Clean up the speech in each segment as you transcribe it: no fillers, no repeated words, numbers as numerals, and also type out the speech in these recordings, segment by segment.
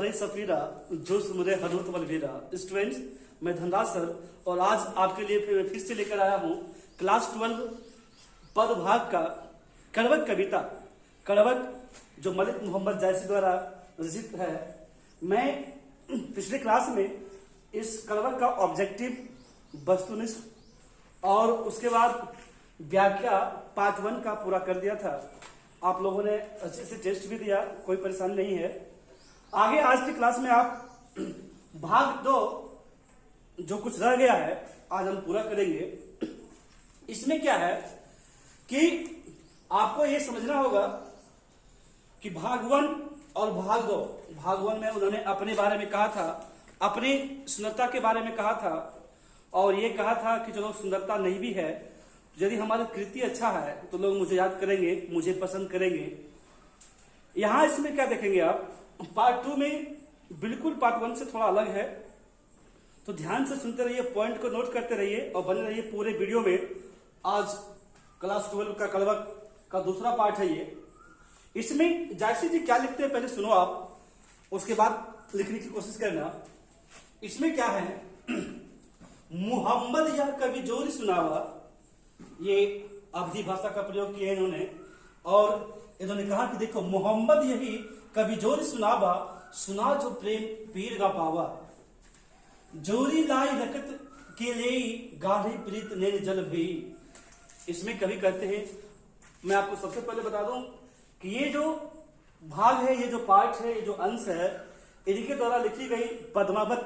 भरे सफीरा जोश मुरे हनोत बलवीरा। स्टूडेंट्स, मैं धनराज सर और आज आपके लिए फिर से लेकर आया हूँ क्लास 12 पद भाग का कड़वक कविता। कड़वक जो मलिक मोहम्मद जायसी द्वारा रचित है। मैं पिछले क्लास में इस कड़वक का ऑब्जेक्टिव, वस्तुनिष्ठ और उसके बाद व्याख्या पार्ट 1 का पूरा कर दिया था। आप लोगों ने अच्छे से टेस्ट भी दिया, कोई परेशानी नहीं है। आगे आज की क्लास में आप भाग 2 जो कुछ रह गया है आज हम पूरा करेंगे। इसमें क्या है कि आपको ये समझना होगा कि भाग 1 और भाग 2, भाग 1 में उन्होंने अपने बारे में कहा था, अपनी सुंदरता के बारे में कहा था और ये कहा था कि चलो सुंदरता नहीं भी है, यदि हमारी कृति अच्छा है तो लोग मुझे याद करेंगे, मुझे पसंद करेंगे। यहां इसमें क्या देखेंगे आप, पार्ट 2 में बिल्कुल पार्ट 1 से थोड़ा अलग है, तो ध्यान से सुनते रहिए, पॉइंट को नोट करते रहिए और बने रहिए पूरे वीडियो में। आज क्लास 12 का कड़वक का दूसरा पार्ट है ये। इसमें जायसी जी क्या लिखते हैं पहले सुनो आप, उसके बाद लिखने की कोशिश करना। इसमें क्या है, मोहम्मद यह कवि जोरी सुनावा, ये अवधी भाषा का प्रयोग किया इन्होंने और इन्होंने कहा कि देखो मोहम्मद यही कवि जोरी सुनावा, सुना जो प्रेम पीर गा पावा, जोरी लाई रकत के ले गाढ़ी प्रीत ने जल भी। इसमें कवि कहते हैं, मैं आपको सबसे पहले बता दूं कि ये जो भाग है, ये जो पार्ट है, ये जो अंश है, इनके द्वारा लिखी गई पद्मावत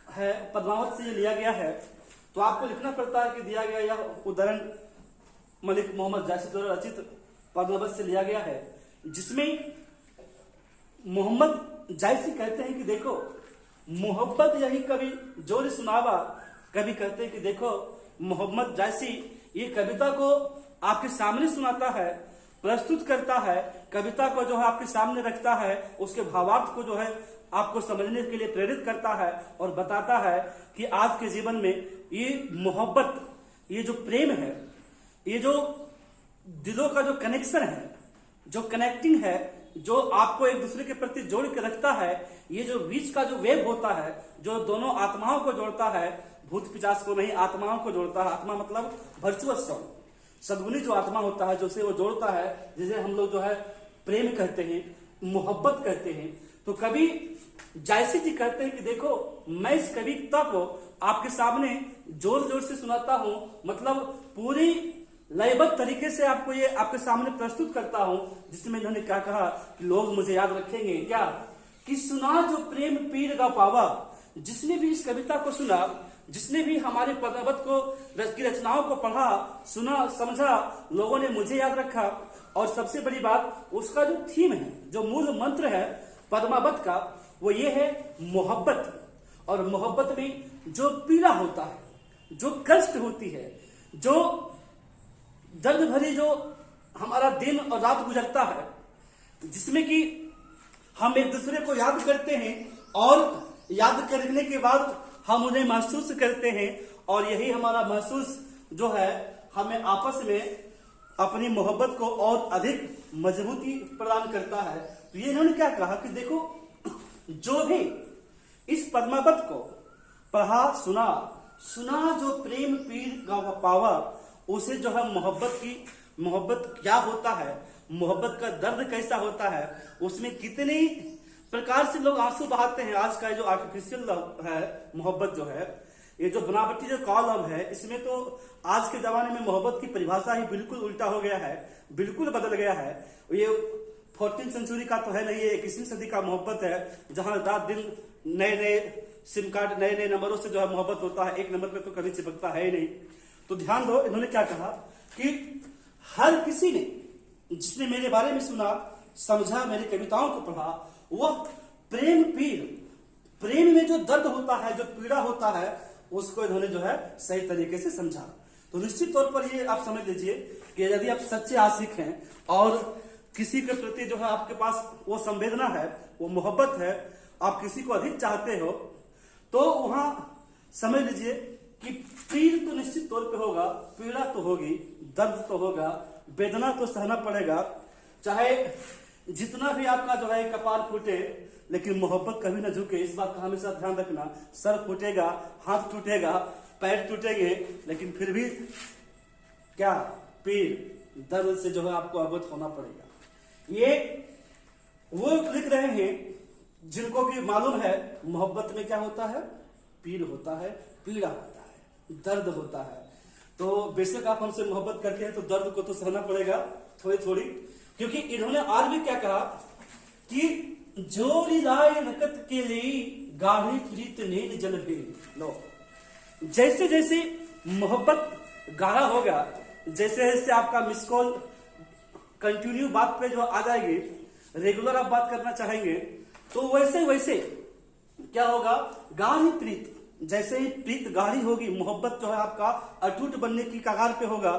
है, पद्मावत से ये लिया गया है। तो आपको लिखना पड़ता है कि दिया गया यह उदाहरण मलिक मोहम्मद जायसी द्वारा रचित पद्मावत से लिया गया है, जिसमें मोहम्मद जायसी कहते हैं कि देखो मोहब्बत यही कवि जोरी सुनावा। कवि कहते हैं कि देखो मोहम्मद जायसी ये कविता को आपके सामने सुनाता है, प्रस्तुत करता है, कविता को जो है आपके सामने रखता है, उसके भावार्थ को जो है आपको समझने के लिए प्रेरित करता है और बताता है कि आज के जीवन में ये मोहब्बत, ये जो प्रेम है, ये जो दिलों का जो कनेक्शन है, जो कनेक्टिंग है, जो आपको एक दूसरे के प्रति जोड़ के रखता है, ये जो बीच का जो वेब होता है, जो दोनों आत्माओं को जोड़ता है, भूत पिशाच को नहीं आत्माओं को जोड़ता है। आत्मा मतलब वर्चुअस सोल, सद्गुणी जो आत्मा होता है, जो से वो जोड़ता है, जिसे हम लोग जो है प्रेम कहते हैं, मोहब्बत कहते हैं। तो कवि जायसी जी कहते हैं कि देखो मैं इस कविता को आपके सामने जोर जोर से सुनाता हूं, मतलब पूरी लयबद्ध तरीके से आपको ये आपके सामने प्रस्तुत करता हूं, जिसमें इन्होंने क्या कहा कि लोग मुझे याद रखेंगे क्या, कि सुना जो प्रेम पीर गा पावा। जिसने भी इस कविता को सुना, जिसने भी हमारे पद्मावत को की रचनाओं को पढ़ा, सुना, समझा, लोगों ने मुझे याद रखा। और सबसे बड़ी बात, उसका जो थीम है, जो मूल मंत्र है पद्मावत का, वो ये है मोहब्बत। और मोहब्बत में जो पीड़ा होता है, जो कष्ट होती है, जो दर्द भरी जो हमारा दिन और रात गुजरता है, जिसमें कि हम एक दूसरे को याद करते हैं और याद करने के बाद हम उन्हें महसूस करते हैं, और यही हमारा महसूस जो है हमें आपस में अपनी मोहब्बत को और अधिक मजबूती प्रदान करता है। तो ये इन्होंने क्या कहा कि देखो जो भी इस पद्मावत को पढ़ा, सुना जो प्रेम पीर गा पावा, उसे जो है मोहब्बत क्या होता है, मोहब्बत का दर्द कैसा होता है, उसमें कितनी प्रकार से लोग आंसू बहाते हैं। आज का जो आर्टिफिशियल लव है, मोहब्बत जो है, ये जो बनावटी जो कॉल लव है, इसमें तो आज के जमाने में मोहब्बत की परिभाषा ही बिल्कुल उल्टा हो गया है, बिल्कुल बदल गया है। ये 14वीं सेंचुरी का तो है नहीं, ये 21वीं सदी का मोहब्बत है, जहां रात दिन नए नए सिम कार्ड, नए नए नंबरों से जो है मोहब्बत होता है, एक नंबर पे तो कभी चिपकता है ही नहीं। तो ध्यान दो, इन्होंने क्या कहा कि हर किसी ने जिसने मेरे बारे में सुना, समझा, मेरी कविताओं को पढ़ा, वह प्रेम पीर, प्रेम में जो दर्द होता है, जो पीड़ा होता है, उसको इन्होंने जो है सही तरीके से समझा। तो निश्चित तौर पर ये आप समझ लीजिए कि यदि आप सच्चे आशिक हैं और किसी के प्रति जो है आपके पास वो संवेदना है, वो मोहब्बत है, आप किसी को अधिक चाहते हो, तो वहां समझ लीजिए कि पीर तो निश्चित तौर पे होगा, पीड़ा तो होगी, दर्द तो होगा, वेदना तो सहना पड़ेगा। चाहे जितना भी आपका जो है कपाल फूटे, लेकिन मोहब्बत कभी न झुके। इस बात का हमेशा ध्यान रखना। सर फूटेगा, हाथ टूटेगा, पैर टूटेंगे, लेकिन फिर भी क्या, पीर दर्द से जो है आपको अवगत होना पड़ेगा। ये वो लिख रहे हैं जिनको कि मालूम है मोहब्बत में क्या होता है, पीर होता है, पीड़ा होता है, दर्द होता है। तो बेशक आप हमसे मोहब्बत करते हैं तो दर्द को तो सहना पड़ेगा थोड़ी थोड़ी, क्योंकि इन्होंने और भी क्या कहा कि जोरी राय रकत के लिए गाढ़ी प्रीत नील जल भी लो। जैसे जैसे मोहब्बत गाढ़ा होगा, जैसे जैसे आपका मिस कॉल कंटिन्यू बात पे जो आ जाएगी, रेगुलर आप बात करना चाहेंगे, तो वैसे वैसे क्या होगा, गाढ़ी प्रीत, जैसे ही प्रीत गाढ़ी होगी, मोहब्बत जो है आपका अटूट बनने की कगार पे होगा,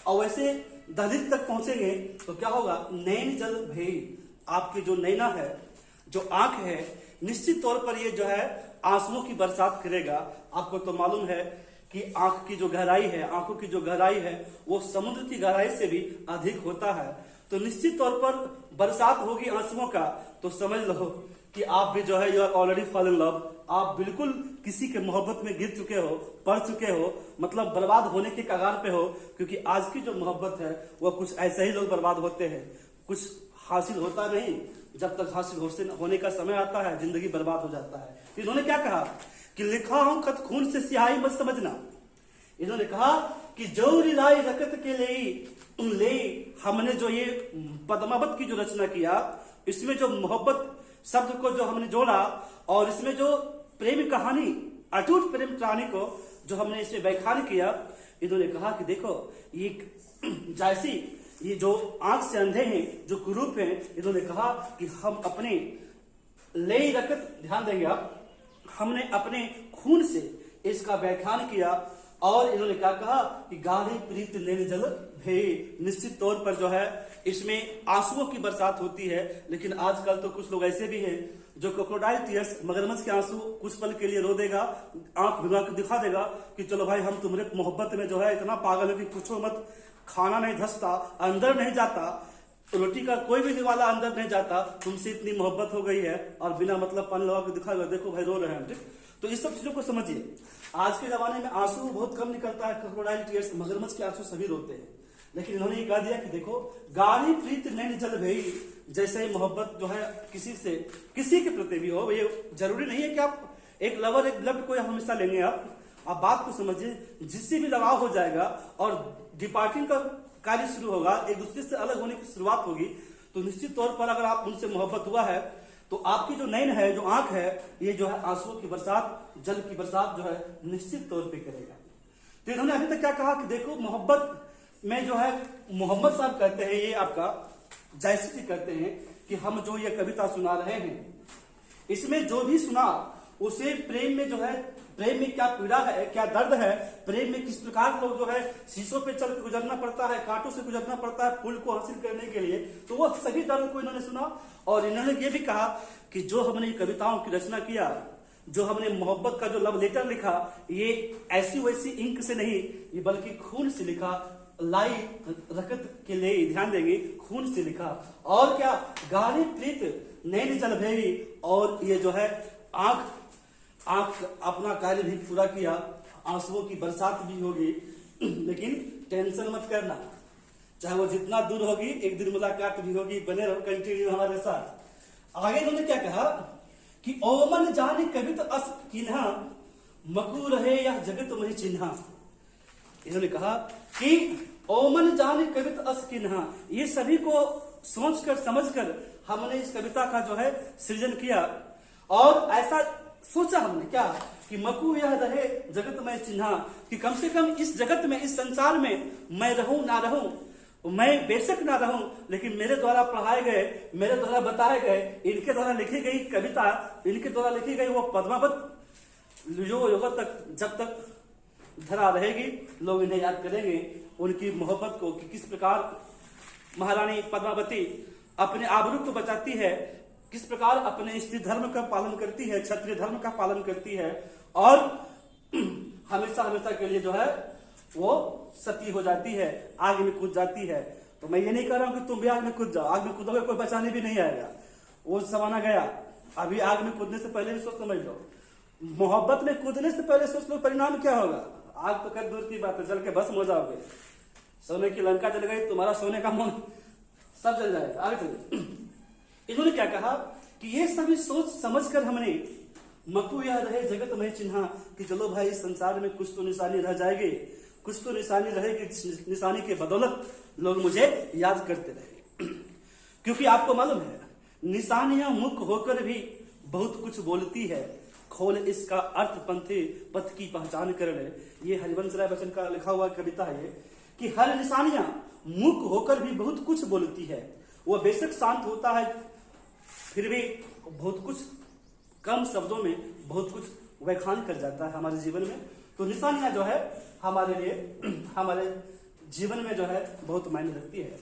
और वैसे दहलीज तक पहुंचेंगे तो क्या होगा, नैन जल भे, आपकी जो नैना है, जो आंख है, निश्चित तौर पर ये जो है आंसुओं की बरसात करेगा। आपको तो मालूम है कि आंख की जो गहराई है, आंखों की जो गहराई है वो समुद्र की गहराई से भी अधिक होता है। तो निश्चित तौर पर बरसात होगी आंसुओं का, तो समझ लो कि आप भी जो है you are already fall in love, आप बिल्कुल किसी के मोहब्बत में गिर चुके हो, पड़ चुके हो, मतलब बर्बाद होने के कगार पे हो। क्योंकि आज की जो मोहब्बत है वो कुछ ऐसे ही लोग बर्बाद होते हैं, कुछ हासिल होता नहीं, जब तक हासिल होने का समय आता है जिंदगी बर्बाद हो जाता है। तो इन्होंने क्या कहा कि लिखा हूं खत खून से स्याही मत समझना। इन्होंने कहा कि जो रिलाई रकत के ले हमने जो ये पद्मावत की जो रचना किया, इसमें जो मोहब्बत शब्द को जो हमने जोड़ा, और इसमें जो प्रेम कहानी, अटूट प्रेम कहानी को जो हमने इसमें व्याख्यान किया, इन्होंने कहा कि देखो ये जैसी ये जो आंख से अंधे हैं, जो कुरूप हैं, इन्होंने कहा कि हम अपने ले रकत, ध्यान देंगे आप, हमने अपने खून से इसका व्याख्यान किया। और इन्होंने क्या कहा कि गाढ़ी प्रीत नैन जल भे, निश्चित तौर पर जो है इसमें आंसुओं की बरसात होती है। लेकिन आजकल तो कुछ लोग ऐसे भी हैं जो क्रोकोडाइल टीयर्स, मगरमच्छ के आंसू कुछ पल के लिए रो देगा, आंख भिगा के दिखा देगा कि चलो भाई हम तुम्हारे मोहब्बत में जो है इतना पागल है कि पूछो मत, खाना नहीं धंसता, अंदर नहीं जाता, रोटी का कोई भी निवाला अंदर नहीं जाता, तुमसे इतनी मोहब्बत हो गई है, और बिना मतलब पानी लगा के दिखाएगा, देखो भाई रो रहे हैं। ठीक, तो इस सब चीजों को समझिए। आज के जमाने में आंसू बहुत कम निकलता है, क्रोकोडाइल टीयर्स, मगरमच्छ के आंसू सभी रोते हैं। लेकिन इन्होंने ये कह दिया कि देखो गाढ़ी प्रीत नैन जल भई, जैसे ही मोहब्बत जो है किसी से, किसी के प्रति भी हो, ये जरूरी नहीं है कि आप एक लवर, एक लव को हमेशा लेंगे। आप बात को समझिए, जिससे भी लगाव हो जाएगा और डिपार्टिंग का कार्य शुरू होगा, एक दूसरे से अलग होने की शुरुआत होगी, तो निश्चित तौर पर अगर आप उनसे मोहब्बत हुआ है तो आपकी जो नैन है, जो आंख है, ये जो है आंसुओं की बरसात, जल की बरसात जो है निश्चित तौर पे करेगा। तो इन्होंने अभी तक क्या कहा कि देखो मोहब्बत में जो है, मोहम्मद साहब कहते हैं, ये आपका जैसी जी कहते हैं कि हम जो ये कविता सुना रहे हैं, इसमें जो भी सुना उसे प्रेम में जो है, प्रेम में क्या पीड़ा है, क्या दर्द है, प्रेम में किस प्रकार लोग जो है शीशों पे चल के गुजरना पड़ता है, कांटों से गुजरना पड़ता है फूल को हासिल करने के लिए, तो वो सभी दर्द को इन्होंने सुना। और इन्होंने ये भी कहा कि जो हमने कविताओं की रचना किया, जो हमने मोहब्बत का जो लव लेटर लिखा, ये ऐसी वैसी इंक से नहीं, ये बल्कि खून से लिखा, लाई रकत के लिए, ध्यान देंगे, खून से लिखा। और क्या, गाढ़ी प्रीत नैन जल भई, और ये जो है आंख अपना कार्य भी पूरा किया, आंसुओं की बरसात भी होगी। लेकिन टेंशन मत करना, चाहे वो जितना दूर होगी, एक दिन मुलाकात भी होगी, बने रहो कंटिन्यू हमारे साथ। आगे इन्होंने क्या कहा कि ओमन जाने कभी तो अस किन्हा, मकू रहे या जगत मही चिन्हा। इन्होंने कहा कि ओमन जाने कभी तो अस किन्हा, ये सभी को सोचकर समझकर हमने इस कविता का जो है सृजन किया। और ऐसा सोचा हमने क्या कि मकू यह रहे जगत में चिन्हा, कि कम से कम इस जगत में, इस संसार में मैं रहूं ना रहूं, मैं बेशक ना रहूं, लेकिन मेरे द्वारा पढ़ाए गए, मेरे द्वारा बताए गए, इनके द्वारा लिखी गई कविता, इनके द्वारा लिखी गई वो पद्मावत युगों तक, जब तक धरा रहेगी, लोग इन्हें याद करेंगे, उनकी मोहब्बत को, कि किस प्रकार महारानी पद्मावती अपने आबरू को बचाती है, किस प्रकार अपने स्त्री धर्म का पालन करती है, क्षत्रिय धर्म का पालन करती है, और हमेशा हमेशा के लिए जो है वो सती हो जाती है, आग में कूद जाती है। तो तो मैं ये नहीं कह रहा हूं कि तुम भी आग में कूद जाओ, आग में कूदोगे कोई बचाने भी नहीं आएगा, वो जमाना गया। अभी आग में कूदने से पहले भी सोच समझ लो, मोहब्बत में कूदने से पहले सोच लो परिणाम क्या होगा। आग तो कर दूर की बात है, जल के भस्म हो जाओगे। सोने की लंका जल गई, तुम्हारा सोने का मन सब जल जाएगा। आगे चलिए, इन्होंने क्या कहा कि ये सभी सोच समझकर हमने मकू यह रहे जगत में चिन्हा कि चलो भाई इस संसार में कुछ तो निशानी रह जाएगी, कुछ तो निशानी रहेगी, निशानी के बदौलत लोग मुझे याद करते रहे। क्योंकि आपको मालूम है निशानियां मुख होकर भी बहुत कुछ बोलती है, खोल इसका अर्थ पंथे पथ की पहचान कर ले। ये हरिवंश राय बच्चन का लिखा हुआ कविता है ये, कि हर निशानियां मुख होकर भी बहुत कुछ बोलती है। वो बेशक शांत होता है फिर भी बहुत कुछ कम शब्दों में बहुत कुछ व्याख्यान कर जाता है हमारे जीवन में। तो निशानियां जो है हमारे लिए हमारे जीवन में जो है बहुत मायने रखती है।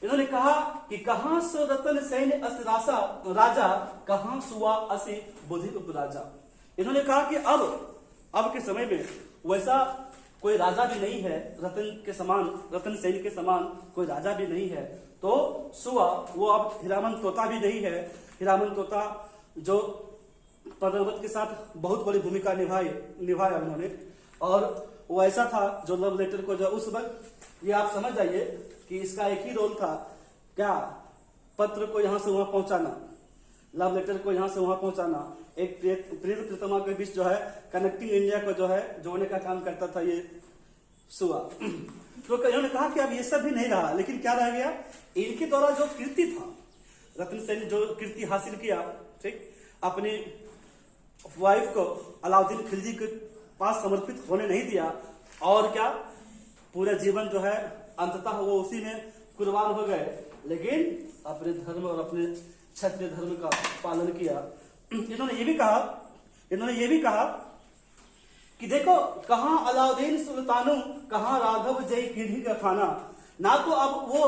इन्होंने कहा कि कहां सो रतन सैन्य अस राजा, कहां सुआ असे बुद्धि उपराजा। इन्होंने कहा कि अब के समय में वैसा कोई राजा भी नहीं है, रतन सैन्य के समान कोई राजा भी नहीं है। तो सुआ वो अब हीरामन तोता भी नहीं है। हीरामन तोता जो पद्मावत के साथ बहुत बड़ी भूमिका निभाया उन्होंने, और वो ऐसा था जो लव लेटर को जो उस वक्त, ये आप समझ जाइए कि इसका एक ही रोल था, क्या पत्र को यहां से वहां पहुंचाना, लव लेटर को यहां से वहां पहुंचाना, एक प्रेत प्रीतमा के बीच जो है कनेक्टिंग इंडिया को जो है जोड़ने का काम करता था ये सुआ। तो इन्होंने कहा कि अब ये सब भी नहीं रहा, लेकिन क्या रह गया, इनके द्वारा जो कीर्ति था, रतन सेन जो कीर्ति हासिल किया, ठीक, अपनी वाइफ को अलाउद्दीन खिलजी के पास समर्पित होने नहीं दिया, और क्या पूरा जीवन जो है अंततः वो उसी में कुर्बान हो गए, लेकिन अपने धर्म और अपने क्षत्रिय धर्म का पालन किया। इन्होंने ये भी कहा कि देखो कहां अलाउद्दीन सुल्तानों, कहां राघव जय कीढ़ी का खाना। ना तो अब वो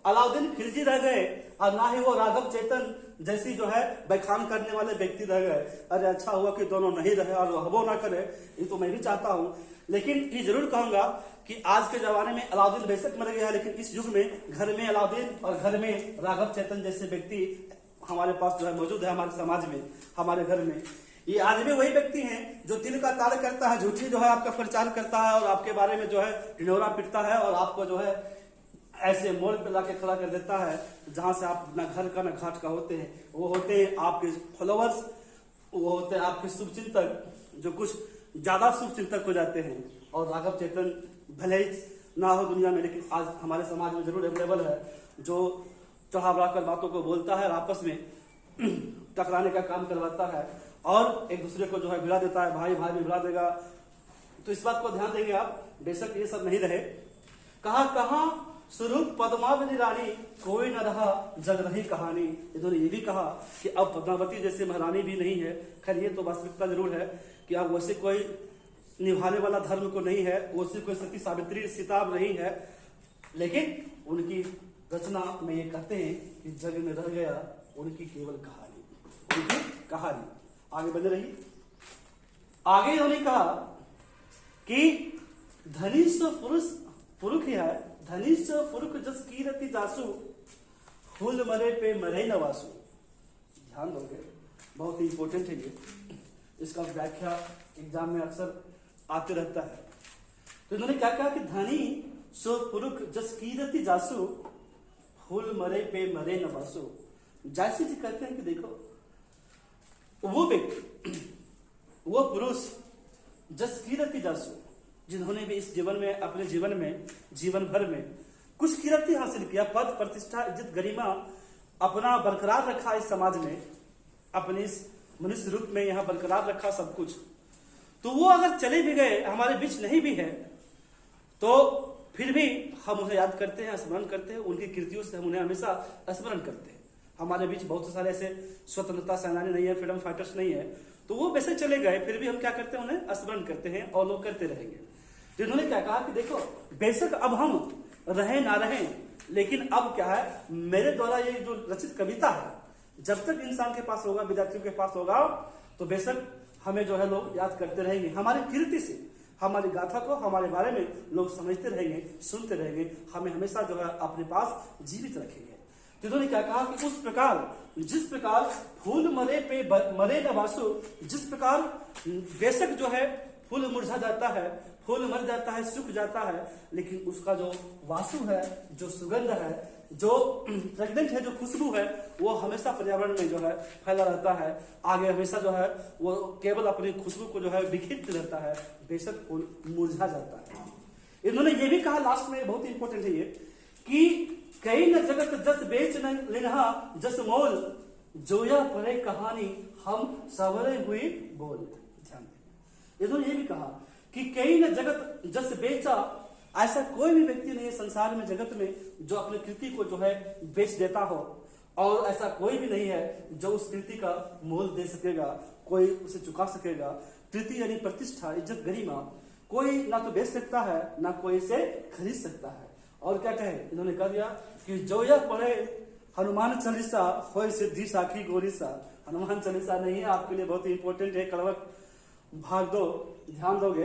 अलाउद्दीन खिलजी रह गए और ना ही वो राघव चेतन जैसी जो है बखान करने वाले व्यक्ति रह गए। अरे अच्छा हुआ कि दोनों नहीं रहे और वो ना करे, ये तो मैं भी चाहता हूं। लेकिन ये जरूर कहूंगा कि आज के जमाने में अलाउद्दीन बेशक मर गया, लेकिन इस युग में घर में अलाउद्दीन और घर में राघव चेतन जैसे व्यक्ति हमारे पास जो है मौजूद है, हमारे समाज में, हमारे घर में। ये आज भी वही व्यक्ति हैं जो दिल का तार करता है, झूठी जो है आपका प्रचार करता है और आपके बारे में जो है ढिंढोरा पिटता है और आपको जो है ऐसे मोड़ पे लाके खड़ा कर देता है जहां से आप ना घर का ना घाट का होते हैं। वो होते हैं आपके फॉलोअर्स, वो होते हैं आपके शुभचिंतक जो कुछ ज्यादा शुभचिंतक हो जाते हैं। और राघव चेतन भले ही ना हो दुनिया में, लेकिन आज हमारे समाज में जरूर अवेलेबल है, जो चढ़ा बढ़ाकर बातों को बोलता है और आपस में टकराने का काम करवाता है और एक दूसरे को जो है भिड़ा देता है, भाई भाई में भिड़ा देगा। तो इस बात को ध्यान देंगे आप, बेशक ये सब नहीं रहे। कहा स्वरूप पद्मावती रानी, कोई न रहा जग रही कहानी। इन्होंने ये भी कहा कि अब पद्मावती जैसे महारानी भी नहीं है। खैर ये तो वास्तविकता जरूर है कि अब वैसे कोई निभाने वाला धर्म को नहीं है, वैसे कोई सती सावित्री सीताब नहीं है, लेकिन उनकी रचना में ये कहते हैं कि जग में रह गया उनकी केवल कहानी, उनकी कहानी। आगे बने रही। आगे उन्होंने कहा कि धनीश पुरुष है, धनीश पुरुष जस कीरति जासु, फूल मरे पे मरे नवासु। ध्यान दोगे, बहुत ही इंपॉर्टेंट है ये, इसका व्याख्या एग्जाम में अक्सर आते रहता है। तो इन्होंने क्या कहा कि धनी सो पुरुष जस कीरति जासु, फूल मरे पे मरे नवासु। जैसे जी कहते हैं कि देखो वो व्यक्ति, वो पुरुष जस कीरति जासु, जिन्होंने भी इस जीवन में, अपने जीवन में, जीवन भर में कुछ कीरति हासिल किया, पद प्रतिष्ठा इज्जत गरिमा अपना बरकरार रखा इस समाज में, अपने इस मनुष्य रूप में यहाँ बरकरार रखा सब कुछ, तो वो अगर चले भी गए, हमारे बीच नहीं भी है, तो फिर भी हम उन्हें याद करते हैं, स्मरण करते हैं, उनकी कृतियों से हम उन्हें हमेशा स्मरण करते हैं। हमारे बीच बहुत सारे ऐसे स्वतंत्रता सेनानी नहीं है, फ्रीडम फाइटर्स नहीं है, तो वो वैसे चले गए, फिर भी हम क्या करते हैं, उन्हें स्मरण करते हैं और लोग करते रहेंगे। तो इन्होंने क्या कहा कि देखो बेशक अब हम रहे ना रहे, लेकिन अब क्या है, मेरे द्वारा ये जो रचित कविता है, जब तक इंसान के पास होगा, विद्यार्थियों के पास होगा, तो बेशक हमें जो है लोग याद करते रहेंगे। हमारी कीर्ति से, हमारी गाथा को, हमारे बारे में लोग समझते रहेंगे, सुनते रहेंगे, हमें हमेशा जो है अपने पास जीवित रखेंगे। तो इन्होंने क्या कहा कि उस प्रकार, जिस प्रकार फूल मरे पे मरे न वासु, जिस प्रकार बेशक जो है फूल मुरझा जाता है, फूल मर जाता है, सूख जाता है, लेकिन उसका जो वासु है, जो सुगंध है, जो फ्रेगनेंट है, जो खुशबू है, वो हमेशा पर्यावरण में जो है फैला रहता है। आगे हमेशा जो है वो केवल अपनी खुशबू को जो है बिखेरते रहता है, बेशक फूल मुरझा जाता है। इन्होंने ये भी कहा लास्ट में, बहुत इंपॉर्टेंट है ये, कि कई न जगत जस बेच न लिन्हा जस मोल, जोया पड़े कहानी हम सवरे हुई बोल। ध्यान दें, इन्होंने ये भी कहा कि कई न जगत जस बेचा, ऐसा कोई भी व्यक्ति नहीं है संसार में, जगत में, जो अपनी कृति को जो है बेच देता हो, और ऐसा कोई भी नहीं है जो उस कृति का मोल दे सकेगा, कोई उसे चुका सकेगा। कृति यानी प्रतिष्ठा, इज्जत, गरिमा, कोई ना तो बेच सकता है, ना कोई इसे खरीद सकता है। और क्या कहे, इन्होंने कह दिया कि जो यह पढ़े हनुमान चालीसा होय सिद्धि साखी गोरीसा। हनुमान चालीसा नहीं है, आपके लिए बहुत ही इंपॉर्टेंट है, कड़वक भाग दो, ध्यान दोगे।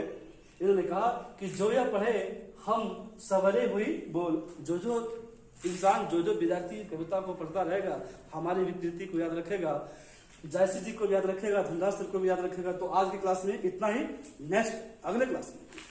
इन्होंने कहा कि जो यह पढ़े हम सवरे हुई बोल। जो जो इंसान, जो जो विद्यार्थी कविता को पढ़ता रहेगा, हमारी विकृति को याद रखेगा, जायसी जी को याद रखेगा, धनराज सर को भी याद रखेगा। तो आज की क्लास में इतना ही, नेक्स्ट अगले क्लास में